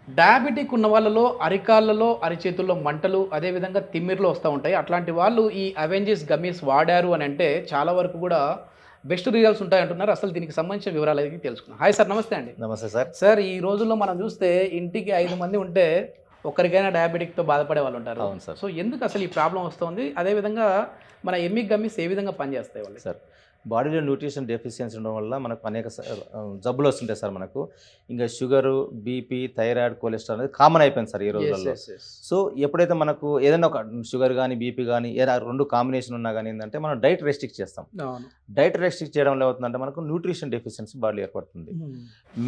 Diabetic ఉన్న వాళ్ళలో అరికాళ్ళలో, అరిచేతుల్లో మంటలు, అదేవిధంగా తిమ్మిర్లు వస్తూ ఉంటాయి. అట్లాంటి వాళ్ళు ఈ అవెంజిస్ గమ్మీస్ వాడారు అని అంటే చాలా వరకు కూడా బెస్ట్ రిజల్ట్స్ ఉంటాయంటున్నారు. అసలు దీనికి సంబంధించిన వివరాలు అయితే తెలుసుకుందాం. హాయ్ సార్, నమస్తే అండి. నమస్తే సార్. సార్, ఈ రోజుల్లో మనం చూస్తే ఇంటికి 5 మంది ఉంటే ఒక్కరికైనా డయాబెటిక్తో బాధపడే వాళ్ళు ఉంటారు. అవును సార్. సో ఎందుకు అసలు ఈ ప్రాబ్లం వస్తుంది? అదేవిధంగా మన ఎమ్మిక్ గమ్మీస్ ఏ విధంగా పనిచేస్తాయి వాళ్ళు? సార్, బాడీలో న్యూట్రిషన్ డెఫిషియన్సీ ఉండడం వల్ల మనకు అనేక జబ్బులు వస్తుంటాయి సార్. మనకు ఇంకా షుగరు, బీపీ, థైరాయిడ్, కొలెస్ట్రాల్ అనేది కామన్ అయిపోయింది సార్ ఈ రోజుల్లో. సో ఎప్పుడైతే మనకు ఏదైనా ఒక షుగర్ కానీ బీపీ కానీ ఏదైనా రెండు కాంబినేషన్ ఉన్నా కానీ ఏంటంటే మనం డైట్ రెస్ట్రిక్ట్ చేస్తాం. డైట్ రెస్ట్రిక్ట్ చేయడం వల్ల ఏమవుతుందంటే మనకు న్యూట్రిషన్ డెఫిషియన్సీ బాడీలో ఏర్పడుతుంది.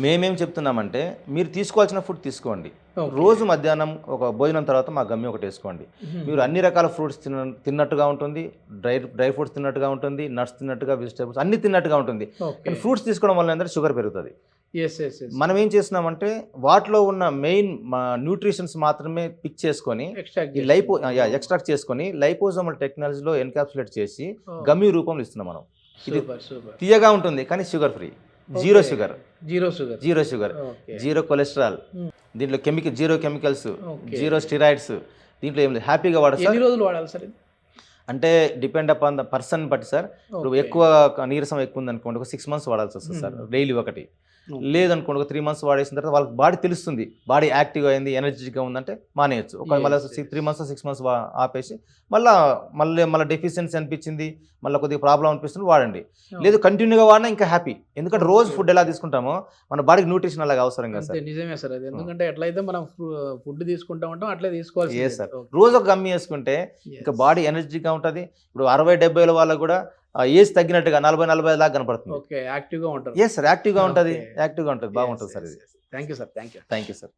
మేమేం చెప్తున్నామంటే మీరు తీసుకోవాల్సిన ఫుడ్ తీసుకోండి. రోజు మధ్యాహ్నం ఒక భోజనం తర్వాత మా గమ్మి ఒకటి వేసుకోండి. మీరు అన్ని రకాల ఫ్రూట్స్ తిన్నట్టుగా ఉంటుంది, డ్రై ఫ్రూట్స్ తిన్నట్టుగా ఉంటుంది, నట్స్ తిన్నట్టుగా, వెజిటేబుల్స్ అన్ని తిన్నట్టుగా ఉంటుంది. కానీ ఫ్రూట్స్ తీసుకోవడం వల్ల ఏంటంటే షుగర్ పెరుగుతుంది. మనం ఏం చేస్తున్నామంటే వాటిలో ఉన్న మెయిన్ న్యూట్రిషన్స్ మాత్రమే పిక్ చేసుకొని ఎక్స్ట్రాక్ట్ చేసుకొని లైపోజోమల్ టెక్నాలజీలో ఎన్కాప్సులేట్ చేసి గమ్మి రూపంలో ఇస్తున్నాం మనం. ఇది తీయగా ఉంటుంది కానీ sugar free, zero sugar, zero cholesterol, దీంట్లో జీరో కెమికల్స్, జీరో స్టిరాయిడ్స్, దీంట్లో ఏం లేదు. హ్యాపీగా వాడాలి. ఎన్ని రోజులు వాడాలి సార్? అంటే డిపెండ్ అపాన్ ద పర్సన్ బట్టి సార్. ఇప్పుడు ఎక్కువ నీరసం ఎక్కువ ఉంది అనుకోండి, ఒక 6 months వాడాల్సి వస్తుంది సార్ డైలీ ఒకటి. లేదనుకోండి, ఒక 3 months వాడేసిన తర్వాత వాళ్ళకి బాడీ తెలుస్తుంది, బాడీ యాక్టివ్గా అయింది, ఎనర్జెటిక్గా ఉందంటే మానేయచ్చు. ఒక మళ్ళీ 3 months 6 months ఆపేసి మళ్ళీ డెఫిషియన్సీ అనిపించింది, మళ్ళీ కొద్దిగా ప్రాబ్లం అనిపిస్తుంది వాడండి. లేదు కంటిన్యూగా వాడినా ఇంకా హ్యాపీ. ఎందుకంటే రోజు ఫుడ్ ఎలా తీసుకుంటామో మన బాడీకి న్యూట్రిషన్ అలాగే అవసరం కదా సార్. నిజమే సార్ అది. ఎందుకంటే ఎట్లయితే మనం ఫుడ్ తీసుకుంటా ఉంటాం అట్లే తీసుకోవాలి. ఏ సార్, రోజు ఒక గమ్మి వేసుకుంటే ఇంకా బాడీ ఎనర్జెటిక్గా ఉంటుంది. ఇప్పుడు 60-70 వాళ్ళకు కూడా ఏజ్ తగ్గినట్టుగా 40-45 దాకా కనపడుతుంది. యాక్టివ్గా ఉంటుంది. ఎస్ సార్, యాక్టివ్గా ఉంటుంది, బాగుంటుంది సార్ ఇది. Thank you sir. Thank you sir.